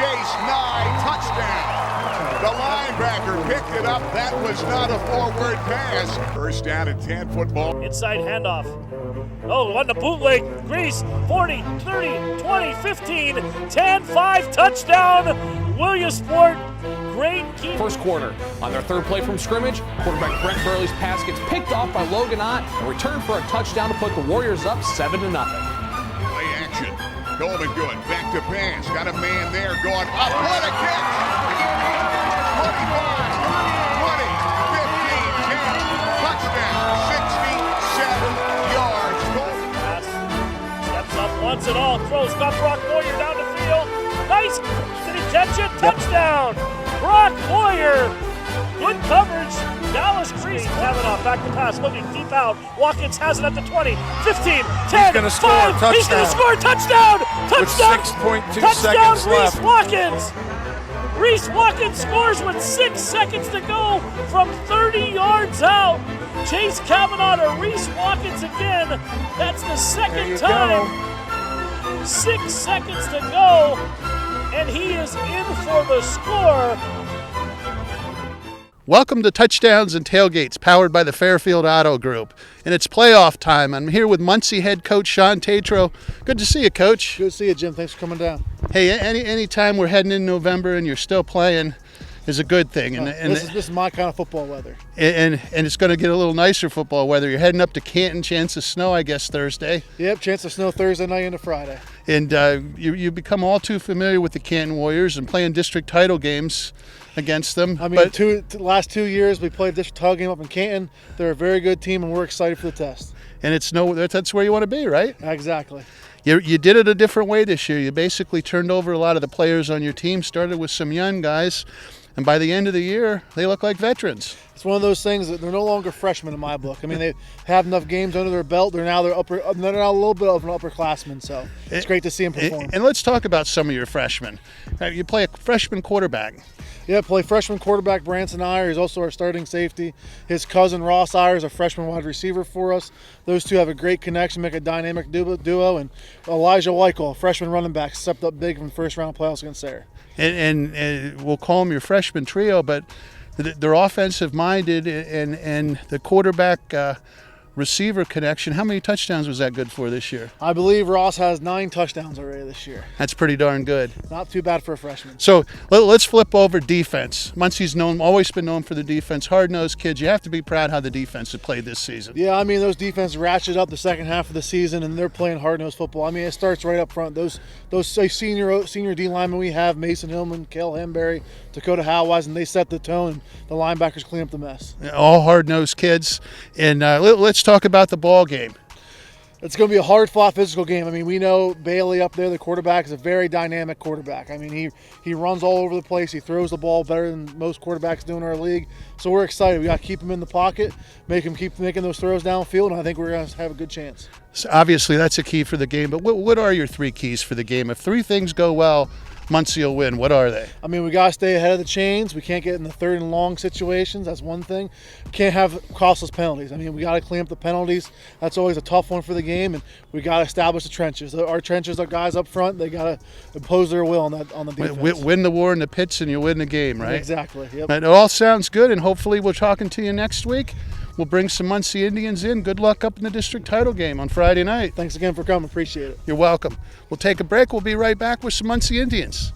Chase, Nye, touchdown. The linebacker picked it up. That was not a forward pass. First down and 10 football. Inside handoff. Oh, on the bootleg. Grease, 40, 30, 20, 15, 10, 5, touchdown. Williamsport, great keep. First quarter, on their third play from scrimmage, quarterback Brent Burley's pass gets picked off by Logan Ott and returned for a touchdown to put the Warriors up 7-0. Play action. Coleman good. Back to pass. Got a man there going up. What a catch! 25, 20, 15, 10, touchdown, 67 yards. Pass, steps up, wants it all, throws, got Brock Boyer down the field. Nice, did he catch it? Touchdown, Brock Boyer. Good coverage, Dallas Grease. Kavanaugh back to pass, looking deep out. Watkins has it at the 20, 15, 10, gonna 5. score a touchdown. He's going to score a touchdown. Touchdown. With 6.2 touchdown, seconds Reese left. Watkins. Reese Watkins scores with 6 seconds to go from 30 yards out. Chase Kavanaugh to Reese Watkins again. That's the second time. 6 seconds to go, and he is in for the score. Welcome to Touchdowns and Tailgates, powered by the Fairfield Auto Group. And it's playoff time. I'm here with Muncy head coach Sean Tatro. Good to see you, Coach. Good to see you, Jim. Thanks for coming down. Hey, any time we're heading in November and you're still playing is a good thing. And this is my kind of football weather. And it's going to get a little nicer football weather. You're heading up to Canton, chance of snow, I guess, Thursday. Yep, chance of snow Thursday night into Friday. And you become all too familiar with the Canton Warriors and playing district title games against them. I mean, last 2 years we played district title game up in Canton. They're a very good team, and we're excited for the test. And that's where you want to be, right? Exactly. You did it a different way this year. You basically turned over a lot of the players on your team, started with some young guys, and by the end of the year, they look like veterans. It's one of those things that they're no longer freshmen in my book. I mean, they have enough games under their belt. They're now a little bit of an upperclassman, so it's great to see them perform. And let's talk about some of your freshmen. You play a freshman quarterback. Yeah, play freshman quarterback Branson Iyer. He's also our starting safety. His cousin Ross Iyer is a freshman wide receiver for us. Those two have a great connection, make a dynamic duo. And Elijah Weichel, freshman running back, stepped up big from the first round playoffs against Sayre. And we'll call them your freshman trio, but they're offensive minded, and the quarterback receiver connection. How many touchdowns was that good for this year? I believe Ross has 9 touchdowns already this year. That's pretty darn good. Not too bad for a freshman. So let's flip over defense. Muncy's always been known for the defense. Hard-nosed kids. You have to be proud how the defense have played this season. Yeah, I mean, those defenses ratcheted up the second half of the season, and they're playing hard-nosed football. I mean, it starts right up front. Those senior D linemen we have, Mason Hillman, Kel Hamberry, Dakota Howise, and they set the tone. The linebackers clean up the mess. All hard-nosed kids. And let's talk about the ball game. It's going to be a hard-fought physical game. I mean, we know Bailey up there, the quarterback, is a very dynamic quarterback. I mean, he runs all over the place. He throws the ball better than most quarterbacks do in our league. So we're excited. We got to keep him in the pocket, make him keep making those throws downfield, and I think we're going to have a good chance. So obviously, that's a key for the game. But what are your 3 keys for the game? If 3 things go well, Muncy will win. What are they? I mean, we got to stay ahead of the chains. We can't get in the third and long situations. That's one thing. Can't have costless penalties. I mean, we got to clean up the penalties. That's always a tough one for the game, and we got to establish the trenches. Our trenches are guys up front. They got to impose their will on the defense. Win the war in the pits, and you win the game, right? Exactly. Yep. It all sounds good, and hopefully we're talking to you next week. We'll bring some Muncy Indians in. Good luck up in the district title game on Friday night. Thanks again for coming. Appreciate it. You're welcome. We'll take a break. We'll be right back with some Muncy Indians.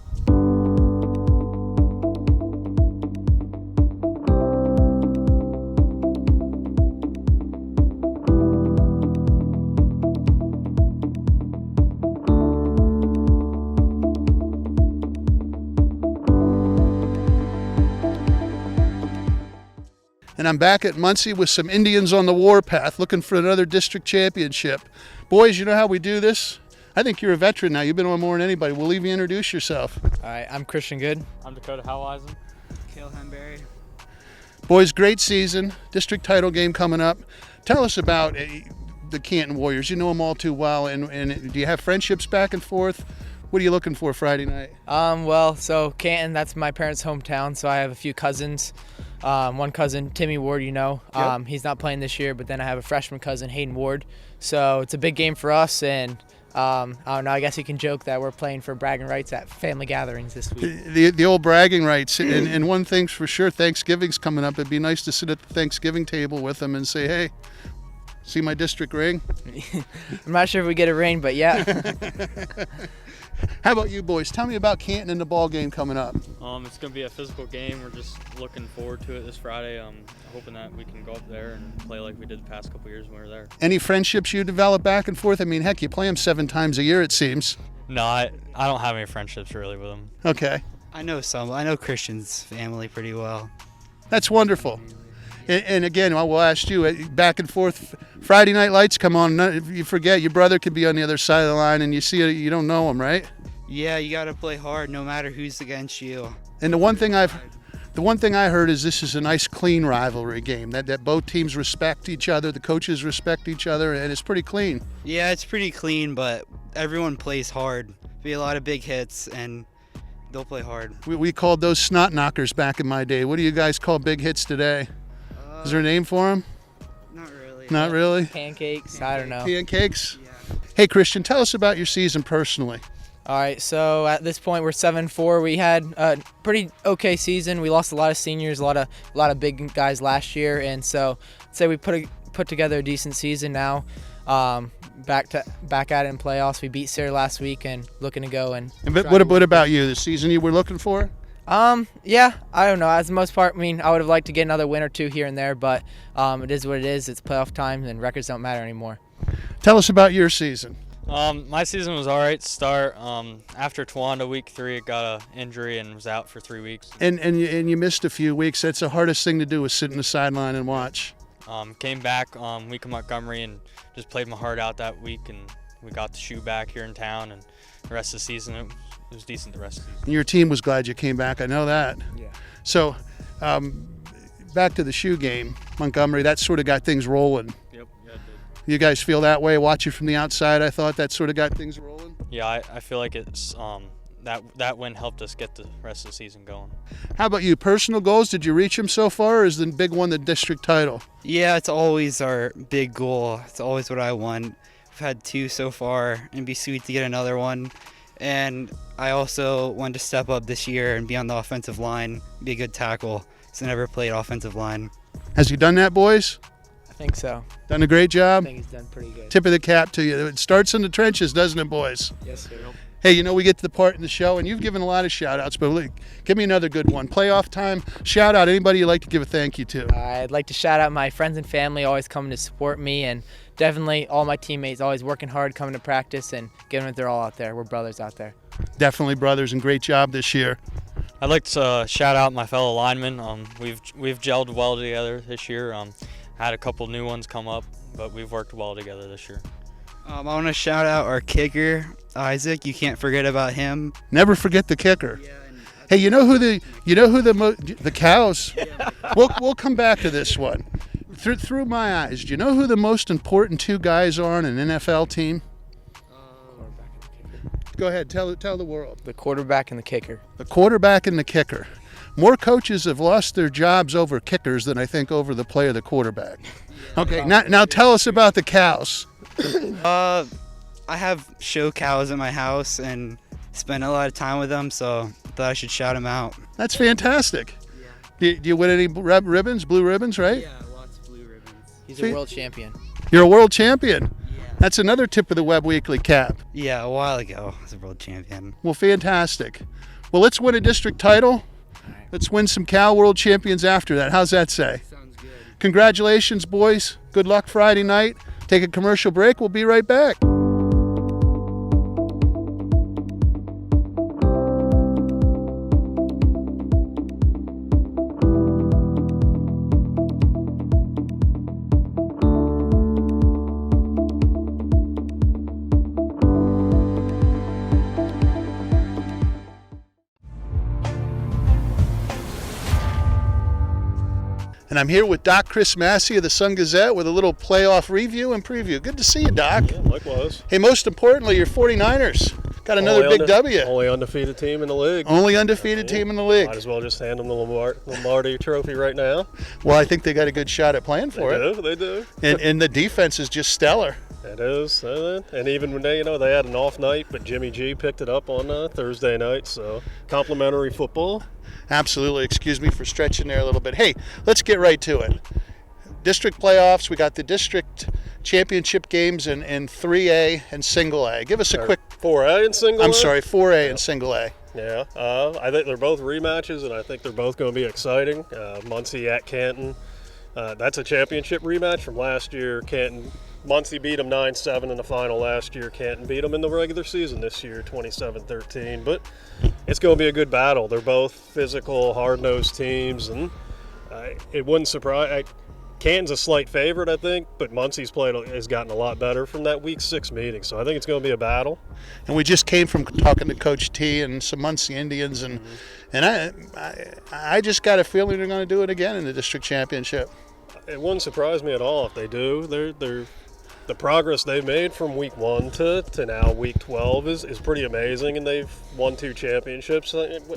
And I'm back at Muncy with some Indians on the warpath, looking for another district championship. Boys, you know how we do this? I think you're a veteran now. You've been on more than anybody. We'll leave you introduce yourself. All right, I'm Christian Good. I'm Dakota Howise. Kale Hamberry. Boys, great season. District title game coming up. Tell us about the Canton Warriors. You know them all too well. And do you have friendships back and forth? What are you looking for Friday night? So Canton, that's my parents' hometown, so I have a few cousins. One cousin, Timmy Ward, He's not playing this year, but then I have a freshman cousin, Hayden Ward. So it's a big game for us, and I don't know. I guess you can joke that we're playing for bragging rights at family gatherings this week. The old bragging rights. And one thing's for sure, Thanksgiving's coming up. It'd be nice to sit at the Thanksgiving table with them and say, hey, see my district ring? I'm not sure if we get a ring, but yeah. How about you boys? Tell me about Canton and the ball game coming up. It's going to be a physical game. We're just looking forward to it this Friday. Hoping that we can go up there and play like we did the past couple years when we were there. Any friendships you develop back and forth? I mean, heck, you play them 7 times a year, it seems. No, I don't have any friendships really with them. Okay. I know some. I know Christian's family pretty well. That's wonderful. And again, we'll ask you, back and forth, Friday night lights come on. You forget your brother could be on the other side of the line and you see it, you don't know him, right? Yeah, you got to play hard no matter who's against you. And the one thing I heard is this is a nice, clean rivalry game, that both teams respect each other, the coaches respect each other, and it's pretty clean. Yeah, it's pretty clean, but everyone plays hard. Be a lot of big hits, and they'll play hard. We called those snot knockers back in my day. What do you guys call big hits today? Is there a name for them? Not really. Not really? Pancakes, I don't know. Pancakes? Yeah. Hey, Christian, tell us about your season personally. All right, so at this point we're 7-4. We had a pretty okay season. We lost a lot of seniors, a lot of big guys last year, and so I'd say we put together a decent season now. Back at it in playoffs. We beat Sayre last week and looking to go and. What about you? The season you were looking for? Yeah, I don't know. As the most part, I mean, I would have liked to get another win or two here and there, but it is what it is. It's playoff time, and records don't matter anymore. Tell us about your season. My season was all right to start. After Towanda week 3, got an injury and was out for 3 weeks. And you missed a few weeks. That's the hardest thing to do, is sit in the sideline and watch. Came back week in Montgomery and just played my heart out that week, and we got the shoe back here in town, and the rest of the season it was decent the rest of the season. And your team was glad you came back. I know that. Yeah. So, back to the shoe game, Montgomery, that sort of got things rolling. Yep, yeah, it did. You guys feel that way? Watch it from the outside, I thought that sort of got things rolling. Yeah, I feel like it's that win helped us get the rest of the season going. How about you? Personal goals, did you reach them so far, or is the big one the district title? Yeah, it's always our big goal. It's always what I want. We've had 2 so far, and it'd be sweet to get another one. And I also want to step up this year and be on the offensive line, be a good tackle. So I never played offensive line. Has he done that, boys? I think so. Done a great I job? think he's done pretty good. Tip of the cap to you. It starts in the trenches, doesn't it, boys? Yes, sir. Hey, you know, we get to the part in the show, and you've given a lot of shout-outs, but look, give me another good one. Playoff time, shout-out, anybody you'd like to give a thank you to. I'd like to shout out my friends and family always coming to support me, and definitely all my teammates always working hard, coming to practice, and giving it their all out there. We're brothers out there. Definitely brothers, and great job this year. I'd like to shout out my fellow linemen. We've gelled well together this year. Had a couple new ones come up, but we've worked well together this year. I want to shout out our kicker, Isaac. You can't forget about him. Never forget the kicker. Hey, you know who the cows? We'll come back to this one. Through my eyes, do you know who the most important 2 guys are on an NFL team? Go ahead, tell the world. The quarterback and the kicker. The quarterback and the kicker. More coaches have lost their jobs over kickers than I think over the play of the quarterback. Okay, now tell us about the cows. I have show cows at my house and spend a lot of time with them, so I thought I should shout them out. That's fantastic. Yeah. Do you win any ribbons, blue ribbons, right? Yeah, lots of blue ribbons. He's a world champion. You're a world champion. Yeah. That's another tip of the Webb Weekly cap. Yeah, a while ago I was a world champion. Well, fantastic. Well, let's win a district title. Let's win some Cal World Champions after that. How's that say? Sounds good. Congratulations, boys. Good luck Friday night. Take a commercial break. We'll be right back. And I'm here with Doc Chris Massey of the Sun Gazette with a little playoff review and preview. Good to see you, Doc. Yeah, likewise. Hey, most importantly, your 49ers got another big W. Only undefeated team in the league. Only undefeated team in the league. Might as well just hand them the Lombardi Trophy right now. Well, I think they got a good shot at playing for it. They do. And the defense is just stellar. It is, and even when they had an off night, but Jimmy G picked it up on Thursday night, so complimentary football. Absolutely. Excuse me for stretching there a little bit. Hey, let's get right to it. District playoffs. We got the district championship games in 3A and single A. Give us a quick 4A and single A? I'm sorry, 4A and single A. Yeah, I think they're both rematches, and I think they're both going to be exciting. Muncy at Canton. That's a championship rematch from last year. Muncy beat them 9-7 in the final last year. Canton beat them in the regular season this year, 27-13. But it's going to be a good battle. They're both physical, hard-nosed teams, and it wouldn't surprise. Canton's a slight favorite, I think, but Muncy's has gotten a lot better from that Week 6 meeting, so I think it's going to be a battle. And we just came from talking to Coach T and some Muncy Indians, and I just got a feeling they're going to do it again in the district championship. It wouldn't surprise me at all if they do. The progress they've made from Week 1 to now Week 12 is pretty amazing, and they've won 2 championships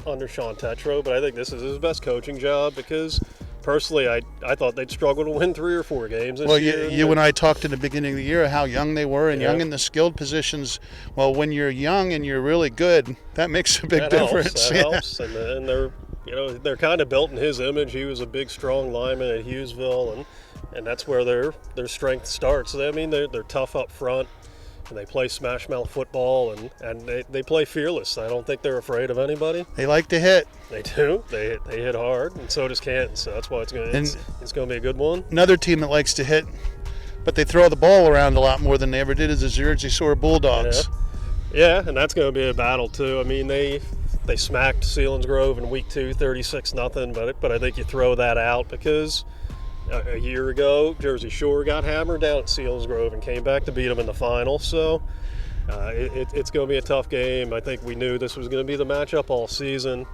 under Sean Tatro, but I think this is his best coaching job because personally I thought they'd struggle to win 3 or 4 games this year. Well, you and I talked in the beginning of the year how young they were and young in the skilled positions. Well, when you're young and you're really good, that makes a big difference. That helps, and they're kind of built in his image. He was a big, strong lineman at Hughesville, and that's where their strength starts. I mean, they're tough up front, and they play smash mouth football, and they play fearless. I don't think they're afraid of anybody. They like to hit. They do. They hit hard, and so does Canton. So that's why it's going to be a good one. Another team that likes to hit, but they throw the ball around a lot more than they ever did is the Jersey Shore Bulldogs. Yeah, and that's going to be a battle too. I mean, they smacked Selinsgrove in Week 2, 36-0, but I think you throw that out because a year ago, Jersey Shore got hammered down at Selinsgrove and came back to beat them in the final. So it's going to be a tough game. I think we knew this was going to be the matchup all season.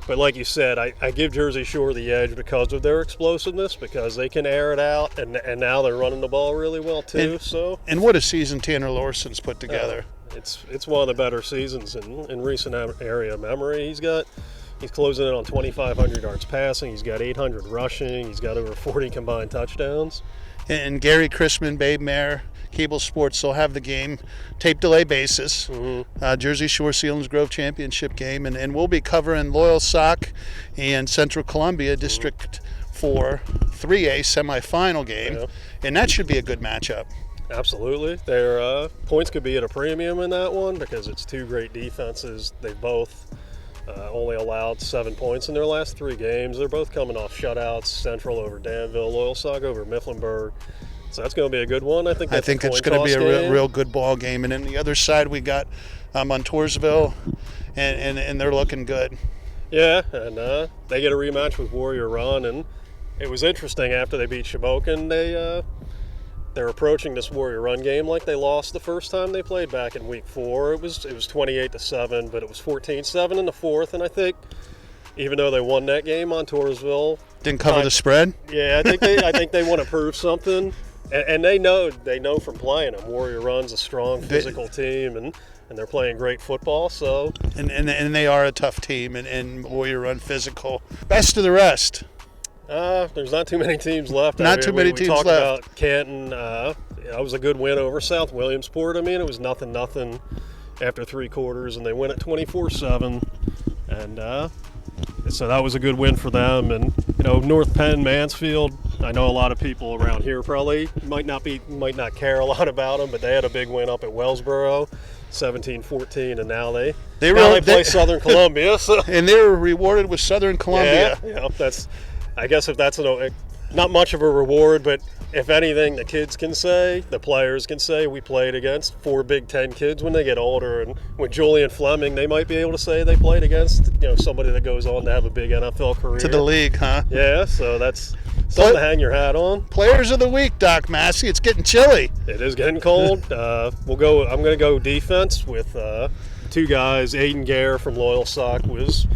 But like you said, I give Jersey Shore the edge because of their explosiveness, because they can air it out, and now they're running the ball really well too. And what a season Tanner Larson's put together. It's one of the better seasons in recent area memory. He's closing in on 2,500 yards passing. He's got 800 rushing. He's got over 40 combined touchdowns. And Gary Chrisman, Babe Mayer, Cable Sports, they'll have the game tape delay basis. Jersey Shore Selinsgrove Championship game, and we'll be covering Loyal Sock and Central Columbia District 4 3A semifinal game, and that should be a good matchup. Absolutely. Their points could be at a premium in that one because it's 2 great defenses. They both only allowed 7 points in their last 3 games. They're both coming off shutouts. Central over Danville, Loyal Sock over Mifflinburg. So that's going to be a be I think it's going to be a real good ball game. And then the other side we got Montoursville, and they're looking good. Yeah, and they get a rematch with Warrior Run, and it was interesting after they beat Shamokin. They're approaching this Warrior Run game like they lost the first time they played back in Week 4. It was 28-7, but it was 14-7 in the 4th, and I think even though they won that game, Montoursville didn't cover the spread. Yeah, I think they want to prove something, and they know from playing them. Warrior Run's a strong physical team, and they're playing great football. So and they are a tough team, and Warrior Run physical. Best of the rest. There's not too many teams left. Not too many teams left. We talked about Canton. That was a good win over South Williamsport. I mean, it was 0-0 after 3 quarters, and they win at 24-7. And so that was a good win for them. And North Penn, Mansfield. I know a lot of people around here probably might not care a lot about them, but they had a big win up at Wellsboro, 17-14, and now they play Southern Columbia. So. And they were rewarded with Southern Columbia. Yeah, I guess if that's not much of a reward, but if anything, the kids can say, the players can say, we played against 4 Big Ten kids when they get older. And with Julian Fleming, they might be able to say they played against somebody that goes on to have a big NFL career. To the league, huh? Yeah, so that's something to hang your hat on. Players of the week, Doc Massey. It's getting chilly. It is getting cold. I'm going to go defense with 2 guys. Aiden Gare from Loyal Sock was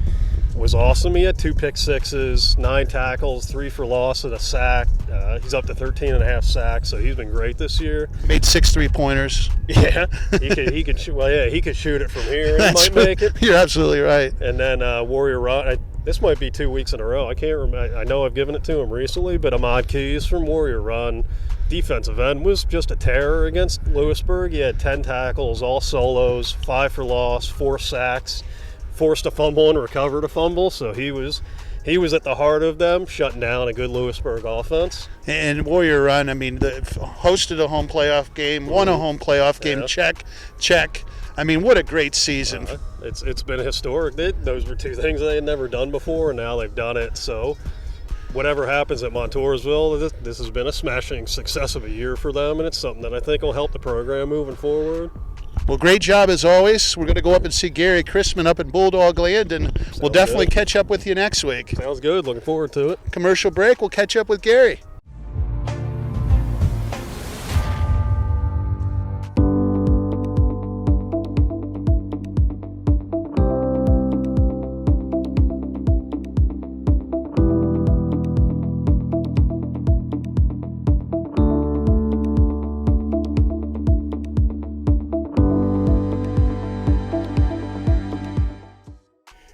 awesome. He had 2 pick sixes, 9 tackles, 3 for loss, and a sack. He's up to 13.5 sacks, so he's been great this year. Made 6 3-pointers. Yeah, he could shoot. Well, yeah, he could shoot it from here. And he might make it. You're absolutely right. And then Warrior Run. This might be 2 weeks in a row. I can't remember. I know I've given it to him recently, but Ahmad Keys from Warrior Run defensive end was just a terror against Lewisburg. He had 10 tackles, all solos, 5 for loss, 4 sacks, forced a fumble and recovered a fumble. So he was at the heart of them, shutting down a good Lewisburg offense. And Warrior Run, I mean, hosted a home playoff game, won a home playoff game, check. I mean, what a great season. It's been historic. Those were 2 things they had never done before, and now they've done it. So whatever happens at Montoursville, this has been a smashing success of a year for them, and it's something that I think will help the program moving forward. Well, great job as always. We're going to go up and see Gary Chrisman up in Bulldog Land, and we'll definitely catch up with you next week. Sounds good. Looking forward to it. Commercial break. We'll catch up with Gary.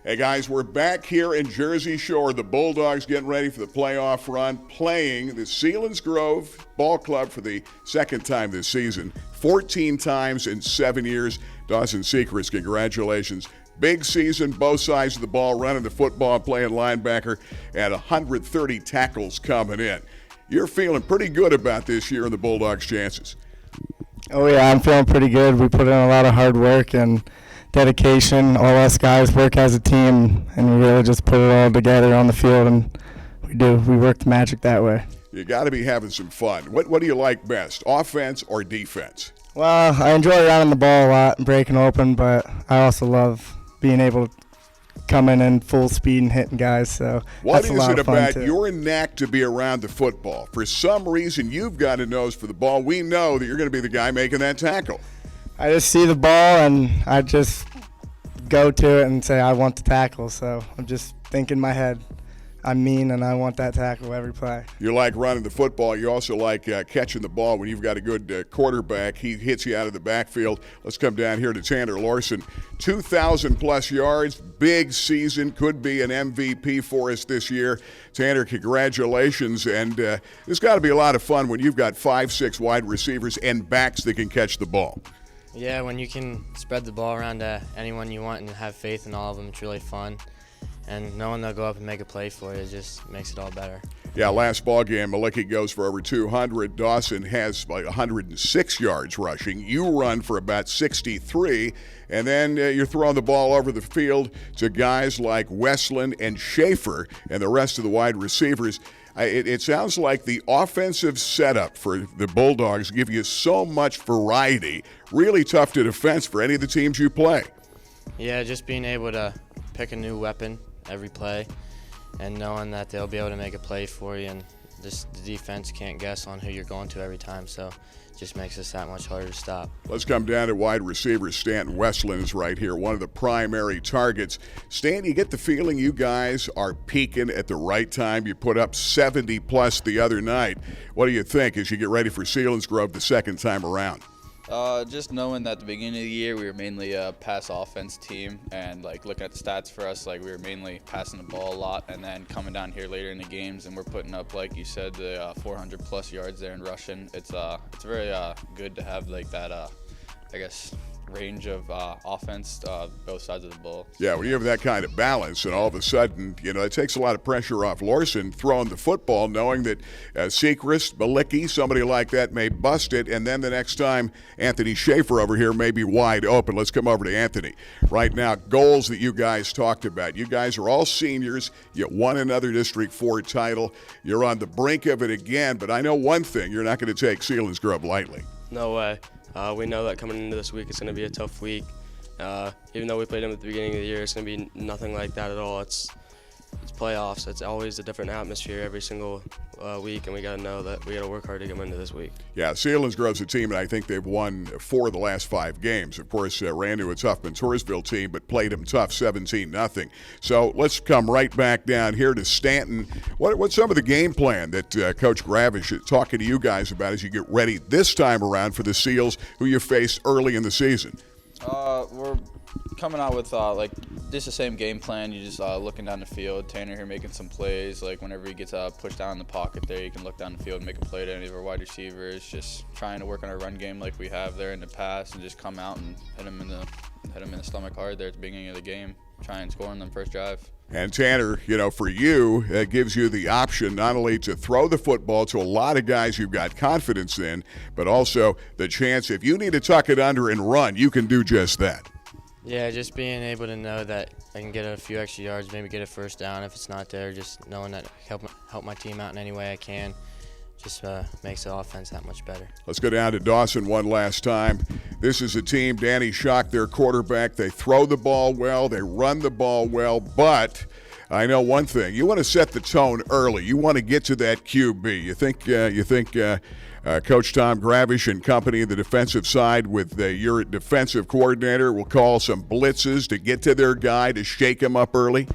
Hey guys, we're back here in Jersey Shore. The Bulldogs getting ready for the playoff run, playing the Selinsgrove Ball Club for the second time this season. 14 times in 7 years. Dawson Sechrist, congratulations. Big season, both sides of the ball, running the football, playing linebacker, and 130 tackles coming in. You're feeling pretty good about this year and the Bulldogs' chances. Oh yeah, I'm feeling pretty good. We put in a lot of hard work and dedication. All us guys work as a team, and we really just put it all together on the field, and we work the magic that way. You got to be having some fun. What do you like best, offense or defense? Well, I enjoy running the ball a lot and breaking open, but I also love being able to come in full speed and hitting guys. So what that's a is lot it of fun about too. your knack to be around the football? For some reason, you've got a nose for the ball. We know that you're going to be the guy making that tackle. I just see the ball and I just go to it and say I want to tackle. So I'm just thinking in my head, I'm mean and I want that tackle every play. You like running the football. You also like catching the ball when you've got a good quarterback. He hits you out of the backfield. Let's come down here to Tanner Larson. 2,000-plus yards, big season, could be an MVP for us this year. Tanner, congratulations. And it's got to be a lot of fun when you've got 5-6 wide receivers and backs that can catch the ball. Yeah, when you can spread the ball around to anyone you want and have faith in all of them, it's really fun. And knowing they'll go up and make a play for you just makes it all better. Yeah, last ball game, Malicki goes for over 200. Dawson has like 106 yards rushing. You run for about 63. And then you're throwing the ball over the field to guys like Westland and Schaefer and the rest of the wide receivers. It sounds like the offensive setup for the Bulldogs give you so much variety. Really tough to defense for any of the teams you play. Yeah, just being able to pick a new weapon every play and knowing that they'll be able to make a play for you, and the defense can't guess on who you're going to every time, so it just makes us that much harder to stop. Let's come down to wide receivers. Stanton Westland is right here, one of the primary targets. Stan, you get the feeling you guys are peaking at the right time. You put up 70-plus the other night. What do you think as you get ready for Selinsgrove the second time around? Just knowing that at the beginning of the year we were mainly a pass offense team, and looking at the stats for us, we were mainly passing the ball a lot, and then coming down here later in the games and we're putting up, like you said, the 400-plus yards there in rushing. It's very good to have that range of offense both sides of the ball. Yeah, when you have that kind of balance and all of a sudden, it takes a lot of pressure off Larson throwing the football, knowing that Sechrist, Malicki, somebody like that may bust it, and then the next time Anthony Schaefer over here may be wide open. Let's come over to Anthony. Right now, goals that you guys talked about. You guys are all seniors. You won another District 4 title. You're on the brink of it again, but I know one thing, you're not going to take Selinsgrove lightly. No way. We know that coming into this week it's going to be a tough week. Even though we played them at the beginning of the year, it's going to be nothing like that at all. It's playoffs. It's always a different atmosphere every single week, and we got to know that we got to work hard to come into this week. Yeah, Selinsgrove's a team, and I think they've won 4 of the last 5 games. Of course, ran into a tough Montoursville team, but played them tough 17-0. So let's come right back down here to Stanton. What's some of the game plan that Coach Gravish is talking to you guys about as you get ready this time around for the Seals, who you faced early in the season? We're coming out with like just the same game plan. You just looking down the field. Tanner here making some plays. Like whenever he gets pushed down in the pocket there, you can look down the field and make a play to any of our wide receivers. Just trying to work on our run game like we have there in the past, and just come out and hit him in the stomach hard there at the beginning of the game. Try and score on them first drive. And Tanner, for you, it gives you the option not only to throw the football to a lot of guys you've got confidence in, but also the chance if you need to tuck it under and run, you can do just that. Yeah, just being able to know that I can get a few extra yards, maybe get a first down if it's not there, just knowing that help my team out in any way I can. Just makes the offense that much better. Let's go down to Dawson one last time. This is a team, Danny Schock, their quarterback. They throw the ball well, they run the ball well, but I know one thing. You want to set the tone early. You want to get to that QB. You think Coach Tom Gravish and company, the defensive side with your defensive coordinator, will call some blitzes to get to their guy to shake him up early?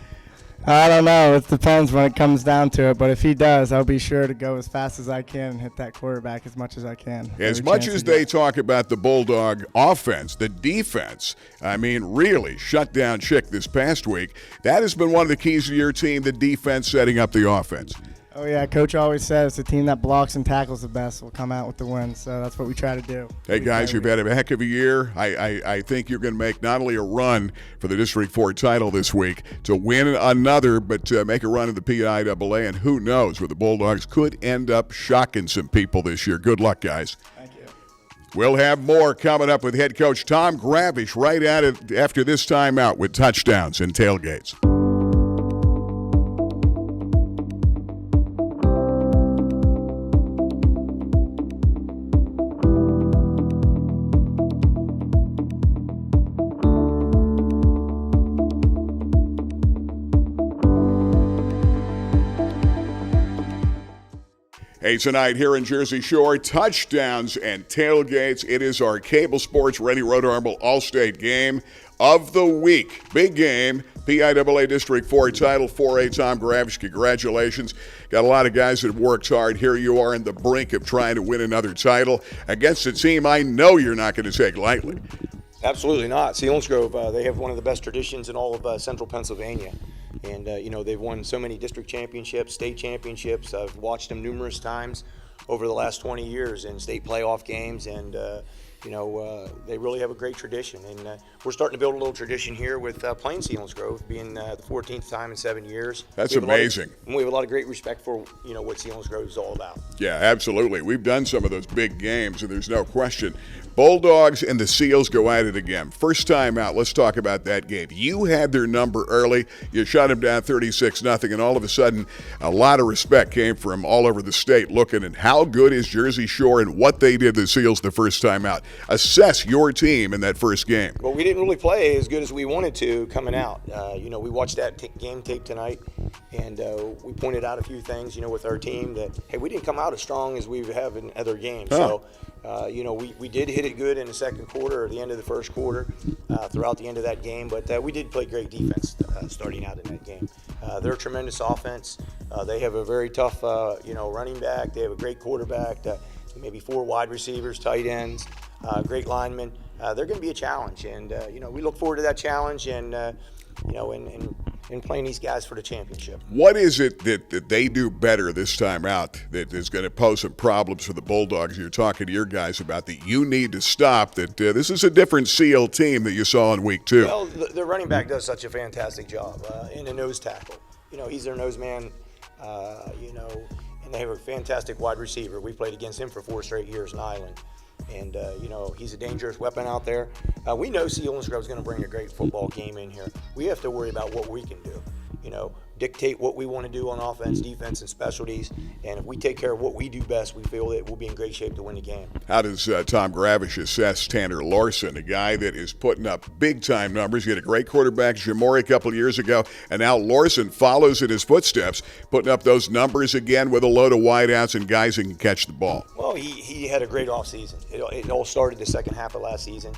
I don't know. It depends when it comes down to it. But if he does, I'll be sure to go as fast as I can and hit that quarterback as much as I can. As much as they talk about the Bulldog offense, the defense, really shut down Chick this past week. That has been one of the keys to your team, the defense setting up the offense. Oh, yeah. Coach always says the team that blocks and tackles the best will come out with the win. So that's what we try to do. Hey, guys, you've had a heck of a year. I think you're going to make not only a run for the District 4 title this week, to win another, but make a run in the PIAA. And who knows where the Bulldogs could end up shocking some people this year. Good luck, guys. Thank you. We'll have more coming up with head coach Tom Gravish right at it after this timeout with touchdowns and tailgates. Hey, tonight here in Jersey Shore, touchdowns and tailgates. It is our Cable Sports Ready Road Armor All-State game of the week. Big game, PIAA District 4 title, 4A Tom Gravish. Congratulations. Got a lot of guys that have worked hard. Here you are on the brink of trying to win another title against a team I know you're not going to take lightly. Absolutely not. Selinsgrove, they have one of the best traditions in all of central Pennsylvania. And, they've won so many district championships, state championships. I've watched them numerous times over the last 20 years in state playoff games. And, they really have a great tradition. And we're starting to build a little tradition here with playing Selinsgrove, being the 14th time in 7 years. That's amazing. We have a lot of great respect for, what Selinsgrove is all about. Yeah, absolutely. We've done some of those big games, and there's no question. Bulldogs and the Seals go at it again. First time out, let's talk about that game. You had their number early. You shut them down 36-0, and all of a sudden, a lot of respect came from all over the state looking at how good is Jersey Shore and what they did to the Seals the first time out. Assess your team in that first game. Well, we didn't really play as good as we wanted to coming out. We watched that game tape tonight, and we pointed out a few things, with our team that, hey, we didn't come out as strong as we have in other games. So, we did hit it good in the second quarter or the end of the first quarter throughout the end of that game, but we did play great defense starting out in that game. They're a tremendous offense. They have a very tough, running back. They have a great quarterback, maybe 4 wide receivers, tight ends, great linemen. They're going to be a challenge, and we look forward to that challenge and and playing these guys for the championship. What is it that they do better this time out that is going to pose some problems for the Bulldogs? You're talking to your guys about that you need to stop, that this is a different Seal team that you saw in week 2. Well, the running back does such a fantastic job in the nose tackle. He's their nose man, and they have a fantastic wide receiver. We played against him for 4 straight years in Island. And, he's a dangerous weapon out there. We know Selinsgrove is going to bring a great football game in here. We have to worry about what we can do, dictate what we want to do on offense, defense, and specialties. And if we take care of what we do best, we feel that we'll be in great shape to win the game. How does Tom Gravish assess Tanner Larson, a guy that is putting up big-time numbers? He had a great quarterback, Jamori, a couple of years ago, and now Larson follows in his footsteps, putting up those numbers again with a load of wideouts and guys who can catch the ball. Well, he had a great offseason. It all started the second half of last season.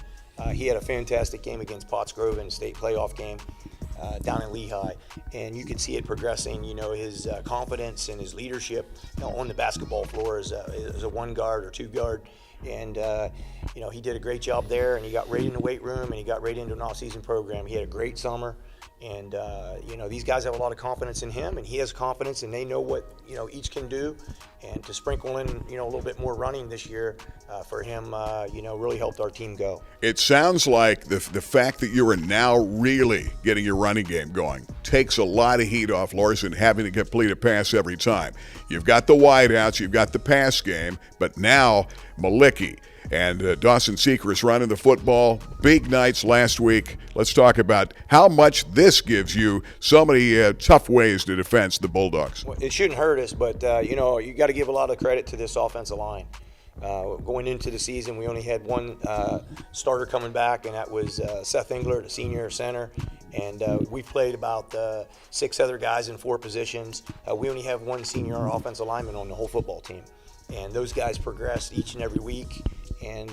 He had a fantastic game against Pottsgrove in a state playoff game. down in Lehigh, and you could see it progressing. His confidence and his leadership on the basketball floor as a 1 guard or 2 guard. And, he did a great job there, and he got right in the weight room, and he got right into an off-season program. He had a great summer, and, these guys have a lot of confidence in him, and he has confidence, and they know what, each can do. And to sprinkle in, a little bit more running this year for him, really helped our team go. It sounds like the fact that you are now really getting your running game going takes a lot of heat off Larson having to complete a pass every time. You've got the wideouts, you've got the pass game, but now Malicki and Dawson Sechrist running the football. Big nights last week. Let's talk about how much this gives you so many tough ways to defend the Bulldogs. Well, it shouldn't hurt us, but, you got to give a lot of credit to this offensive line. Going into the season, we only had one starter coming back, and that was Seth Engler, the senior center. And we played about 6 other guys in 4 positions. We only have 1 senior offensive lineman on the whole football team. And those guys progress each and every week. And,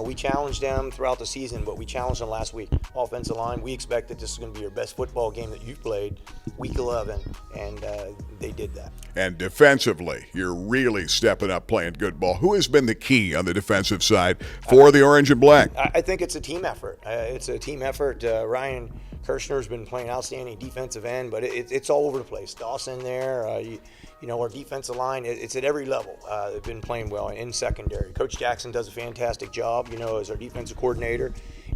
we challenged them throughout the season, but we challenged them last week. Offensive line, we expected this is going to be your best football game that you've played, week 11, and they did that. And defensively, you're really stepping up playing good ball. Who has been the key on the defensive side for the Orange and Black? I think it's a team effort. It's a team effort. Ryan Kirshner's been playing outstanding defensive end, but it's all over the place. Dawson there, our defensive line, it's at every level. They've been playing well in secondary. Coach Jackson does a fantastic job, as our defensive coordinator,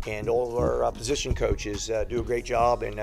and all of our position coaches do a great job. And,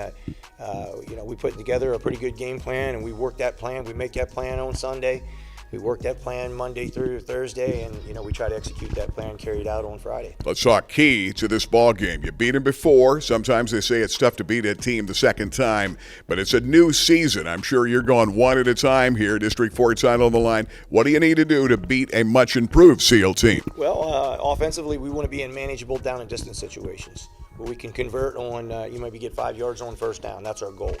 we put together a pretty good game plan, and we work that plan. We make that plan on Sunday. We work that plan Monday through Thursday, and, we try to execute that plan, carry it out on Friday. Let's talk key to this ball game. You beat them before. Sometimes they say it's tough to beat a team the second time, but it's a new season. I'm sure you're going one at a time here. District 4 title on the line. What do you need to do to beat a much improved SEAL team? Well, offensively, we want to be in manageable down and distance situations where we can convert on, you maybe get 5 yards on first down. That's our goal.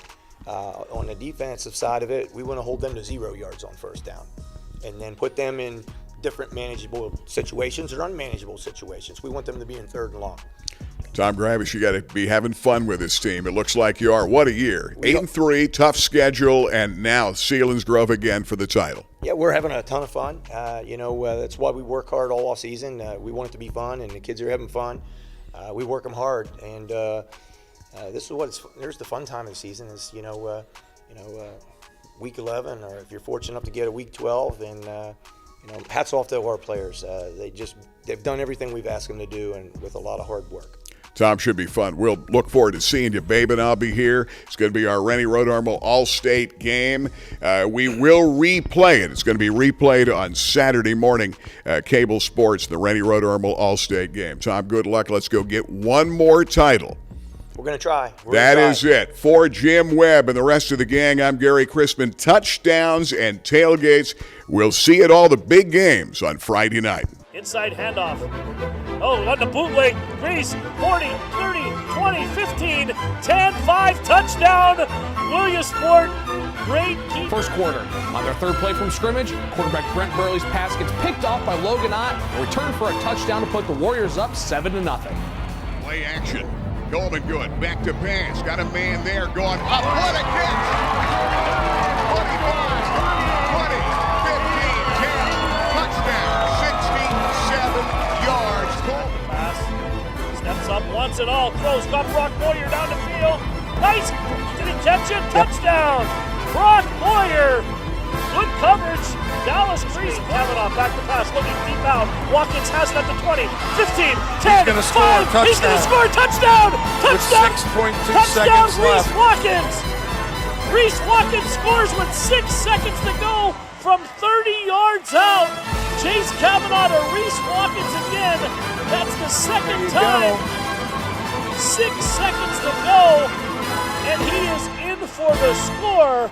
On the defensive side of it, we want to hold them to 0 yards on first down, and then put them in different manageable situations or unmanageable situations. We want them to be in 3rd and long. Tom Gravish, you got to be having fun with this team. It looks like you are. What a year. 8-3, tough schedule, and now Selinsgrove again for the title. Yeah, we're having a ton of fun. That's why we work hard all off season. We want it to be fun, and the kids are having fun. We work them hard, and this is there's the fun time of the season is, week 11, or if you're fortunate enough to get a week 12, then hats off to our players. They've done everything we've asked them to do, and with a lot of hard work. Tom, should be fun. We'll look forward to seeing you. Babe and I'll be here. It's going to be our Rennie Road Armel All-State game. We will replay it. It's going to be replayed on Saturday morning, cable sports, the Rennie Road Armel All-State game. Tom, good luck. Let's go get one more title. We're going to try. That is it. For Jim Webb and the rest of the gang, I'm Gary Crispin. Touchdowns and tailgates. We'll see at all the big games on Friday night. Inside handoff. Oh, on the bootleg. Grease, 40, 30, 20, 15, 10, 5, touchdown. Williamsport, great keep. First quarter. On their 3rd play from scrimmage, quarterback Brent Burley's pass gets picked off by Logan Ott and returned for a touchdown to put the Warriors up 7-0. Play action. Golden good. Back to pass. Got a man there going up. What a catch! 25, 20, 15, 10. Touchdown. 67 yards. Pass. Steps up once and all. Throws. Got Brock Boyer down the field. Nice. Did he catch it? Touchdown. Brock Boyer. Good coverage. Dallas Grease. Kavanaugh back to pass. Looking deep out. Watkins has it at the 20, 15, 10, 5. He's going to score. Touchdown. Touchdown. With 6.2 touchdown, seconds Reese left. Watkins. Reese Watkins scores with 6 seconds to go from 30 yards out. Chase Kavanaugh to Reese Watkins again. That's the second time. 6 seconds to go. And he is in for the score.